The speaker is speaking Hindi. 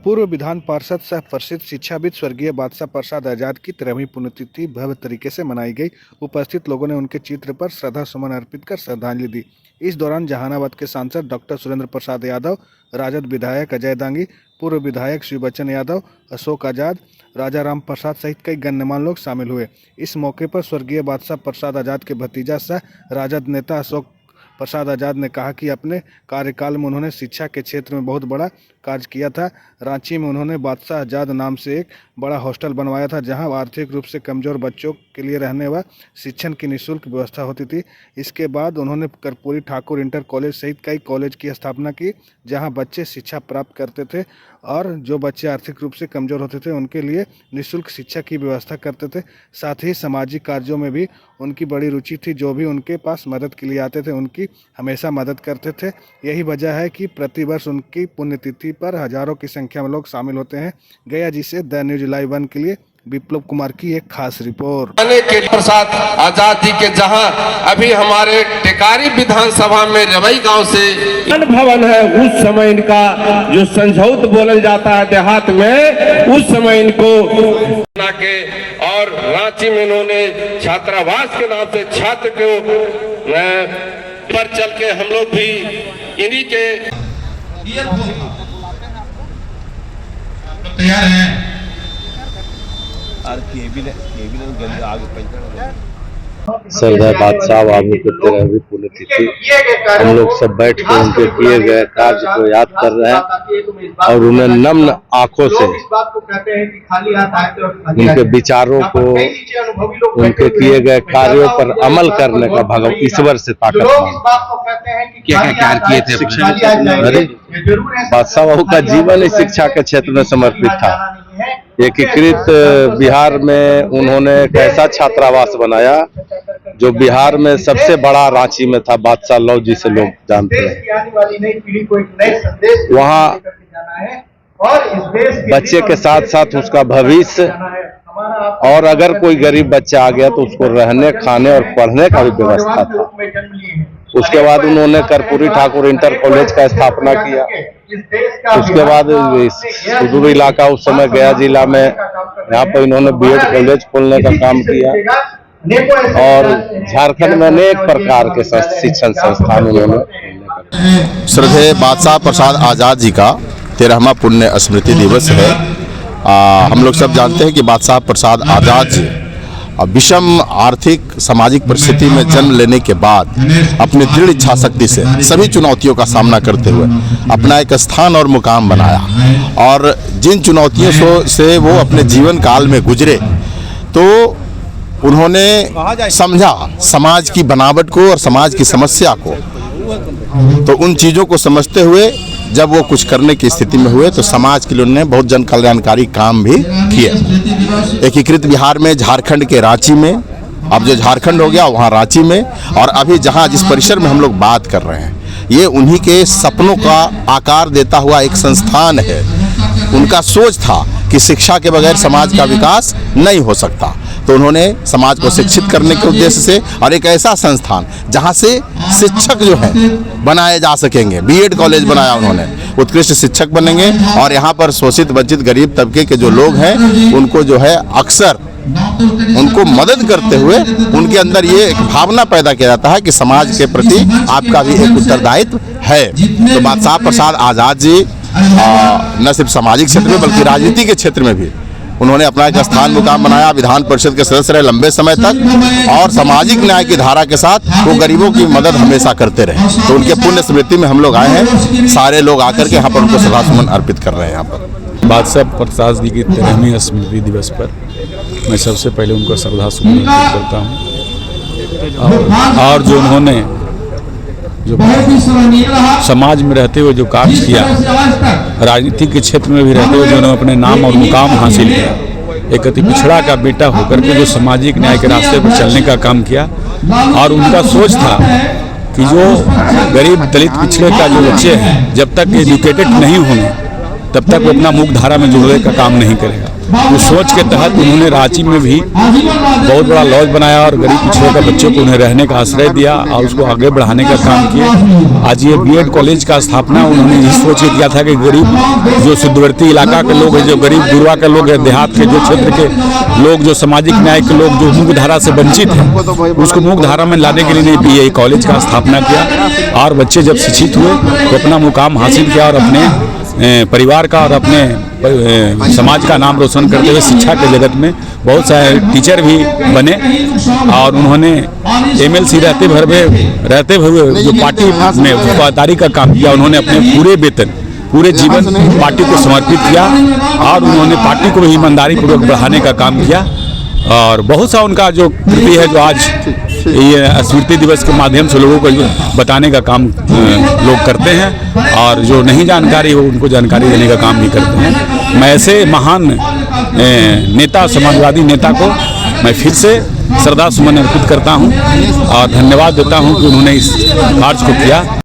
पूर्व विधान पार्षद सह प्रसिद्ध शिक्षाविद स्वर्गीय बादशाह प्रसाद आजाद की 13वीं पुण्यतिथि भव्य तरीके से मनाई गई। उपस्थित लोगों ने उनके चित्र पर श्रद्धा सुमन अर्पित कर श्रद्धांजलि दी। इस दौरान जहानाबाद के सांसद डॉक्टर सुरेंद्र प्रसाद यादव, राजद विधायक अजय दांगी, पूर्व विधायक शिव बच्चन यादव, अशोक आजाद, राजा राम प्रसाद सहित कई गण्यमान्य लोग शामिल हुए। इस मौके पर स्वर्गीय बादशाह प्रसाद आजाद के भतीजा सह राजद नेता अशोक प्रसाद आजाद ने कहा कि अपने कार्यकाल में उन्होंने शिक्षा के क्षेत्र में बहुत बड़ा कार्य किया था। रांची में उन्होंने बादशाह आजाद नाम से एक बड़ा हॉस्टल बनवाया था, जहां आर्थिक रूप से कमजोर बच्चों के लिए रहने व शिक्षण की निःशुल्क व्यवस्था होती थी। इसके बाद उन्होंने कर्पूरी ठाकुर इंटर कॉलेज सहित कई कॉलेज की स्थापना की, जहां बच्चे शिक्षा प्राप्त करते थे और जो बच्चे आर्थिक रूप से कमजोर होते थे उनके लिए निःशुल्क शिक्षा की व्यवस्था करते थे। साथ ही सामाजिक कार्यों में भी उनकी बड़ी रुचि थी। जो भी उनके पास मदद के लिए आते थे उनकी हमेशा मदद करते थे। यही वजह है कि प्रतिवर्ष उनकी पुण्यतिथि पर हजारों की संख्या में लोग शामिल होते हैं। गया जी से द न्यूज लाइव 1 के लिए विप्लव कुमार की एक खास रिपोर्ट। प्रसाद आजाद जी के जहां अभी हमारे टेकारी विधानसभा में रवई गांव से भवन है, उस समय इनका जो संझौत बोला जाता है देहात में, उस समय इनको के और रांची में इन्होंने छात्रावास के नाम से छात्र को पर चल के हम लोग भी इन्हीं के तैयार हैं। सरदार बादशाह बाबू की 13वीं पुण्यतिथि हम लोग सब बैठ के उनके किए गए कार्य को याद कर रहे हैं और उन्हें नम्र आंखों से उनके विचारों को, उनके किए गए कार्यों पर अमल करने का भगवान ईश्वर से ताकत मांगते। क्या क्या कार्य किए थे? बादशाह बाबू का जीवन ही शिक्षा के क्षेत्र में समर्पित था। एकीकृत बिहार में उन्होंने एक ऐसा छात्रावास बनाया जो बिहार में सबसे बड़ा रांची में था। बादशाह लौ जिसे लोग जानते हैं। वहाँ बच्चे के साथ साथ उसका भविष्य, और अगर कोई गरीब बच्चा आ गया तो उसको रहने, खाने और पढ़ने का भी व्यवस्था था। उसके बाद उन्होंने कर्पूरी ठाकुर इंटर कॉलेज का स्थापना किया। उसके बाद सुदूर इलाका उस समय गया जिला में, यहाँ पर इन्होंने बीएड कॉलेज खोलने का काम किया और झारखंड में अनेक प्रकार के शिक्षण संस्थान उन्होंने। श्रद्धेय बादशाह प्रसाद आजाद जी का 13वां पुण्य स्मृति दिवस है। हम लोग सब जानते हैं कि बादशाह प्रसाद आजाद जी विषम आर्थिक सामाजिक परिस्थिति में जन्म लेने के बाद अपनी दृढ़ इच्छा शक्ति से सभी चुनौतियों का सामना करते हुए अपना एक स्थान और मुकाम बनाया, और जिन चुनौतियों से वो अपने जीवन काल में गुजरे तो उन्होंने समझा समाज की बनावट को और समाज की समस्या को। तो उन चीज़ों को समझते हुए जब वो कुछ करने की स्थिति में हुए तो समाज के लिए उन्होंने बहुत जन कल्याणकारी काम भी किए। एकीकृत बिहार में झारखंड के रांची में, अब जो झारखंड हो गया वहाँ रांची में, और अभी जहाँ जिस परिसर में हम लोग बात कर रहे हैं ये उन्हीं के सपनों का आकार देता हुआ एक संस्थान है। उनका सोच था कि शिक्षा के बगैर समाज का विकास नहीं हो सकता, तो उन्होंने समाज को शिक्षित करने के उद्देश्य से और एक ऐसा संस्थान जहां से शिक्षक जो हैं बनाए जा सकेंगे, बीएड कॉलेज बनाया उन्होंने, उत्कृष्ट शिक्षक बनेंगे और यहाँ पर शोषित वंचित गरीब तबके के जो लोग हैं उनको जो है अक्सर उनको मदद करते हुए उनके अंदर ये एक भावना पैदा किया जाता है कि समाज के प्रति आपका भी एक उत्तरदायित्व है। तो बादशाह प्रसाद आजाद जी न सिर्फ सामाजिक क्षेत्र में बल्कि राजनीति के क्षेत्र में भी उन्होंने अपना एक स्थान मुकाम बनाया। विधान परिषद के सदस्य रहे लंबे समय तक और सामाजिक न्याय की धारा के साथ वो गरीबों की मदद हमेशा करते रहे। तो उनके पुण्य स्मृति में हम लोग आए हैं, सारे लोग आकर के यहाँ पर उनको श्रद्धासुमन अर्पित कर रहे हैं। यहाँ पर बादशाह प्रसाद जी की 13वीं स्मृति दिवस पर मैं सबसे पहले उनको श्रद्धासुमन अर्पित करता हूँ। और जो उन्होंने जो समाज में रहते हुए जो कार्य किया, राजनीति के क्षेत्र में भी रहते हुए जो उन्होंने अपने नाम और मुकाम हासिल किया, एक अति पिछड़ा का बेटा होकर के जो सामाजिक न्याय के रास्ते पर चलने का काम किया, और उनका सोच था कि जो गरीब दलित पिछड़े का जो बच्चे हैं जब तक एजुकेटेड नहीं होंगे तब तक वो अपना मुख्य धारा में जुड़ने का काम नहीं करेगा। उस सोच के तहत उन्होंने रांची में भी बहुत बड़ा लॉज बनाया और गरीब पिछड़े के बच्चों को उन्हें रहने का आश्रय दिया और उसको आगे बढ़ाने का काम किया। आज ये बीएड कॉलेज का स्थापना उन्होंने इस सोच के किया था कि गरीब जो सुदूरवर्ती इलाका के लोग हैं, जो गरीब गुरबा के लोग हैं, देहात के जो क्षेत्र के लोग, जो सामाजिक न्याय के लोग जो मुख्य धारा से वंचित हैं, उसको मुख्य धारा में लाने के लिए बीए कॉलेज का स्थापना किया। और बच्चे जब शिक्षित हुए तो अपना मुकाम हासिल किया और अपने परिवार का और अपने समाज का नाम रोशन करते हुए शिक्षा के जगत में बहुत सारे टीचर भी बने। और उन्होंने एमएलसी रहते हुए जो पार्टी में वफादारी का काम किया, उन्होंने अपने पूरे वेतन, पूरे जीवन पार्टी को समर्पित किया और उन्होंने पार्टी को भी ईमानदारी पूर्वक बढ़ाने का काम किया। और बहुत सा उनका जो कृति है जो आज ये स्मृति दिवस के माध्यम से लोगों को बताने का काम लोग करते हैं और जो नहीं जानकारी हो उनको जानकारी देने का काम भी करते हैं। मैं ऐसे महान नेता, समाजवादी नेता को मैं फिर से श्रद्धा सुमन अर्पित करता हूं और धन्यवाद देता हूं कि उन्होंने इस कार्य को किया।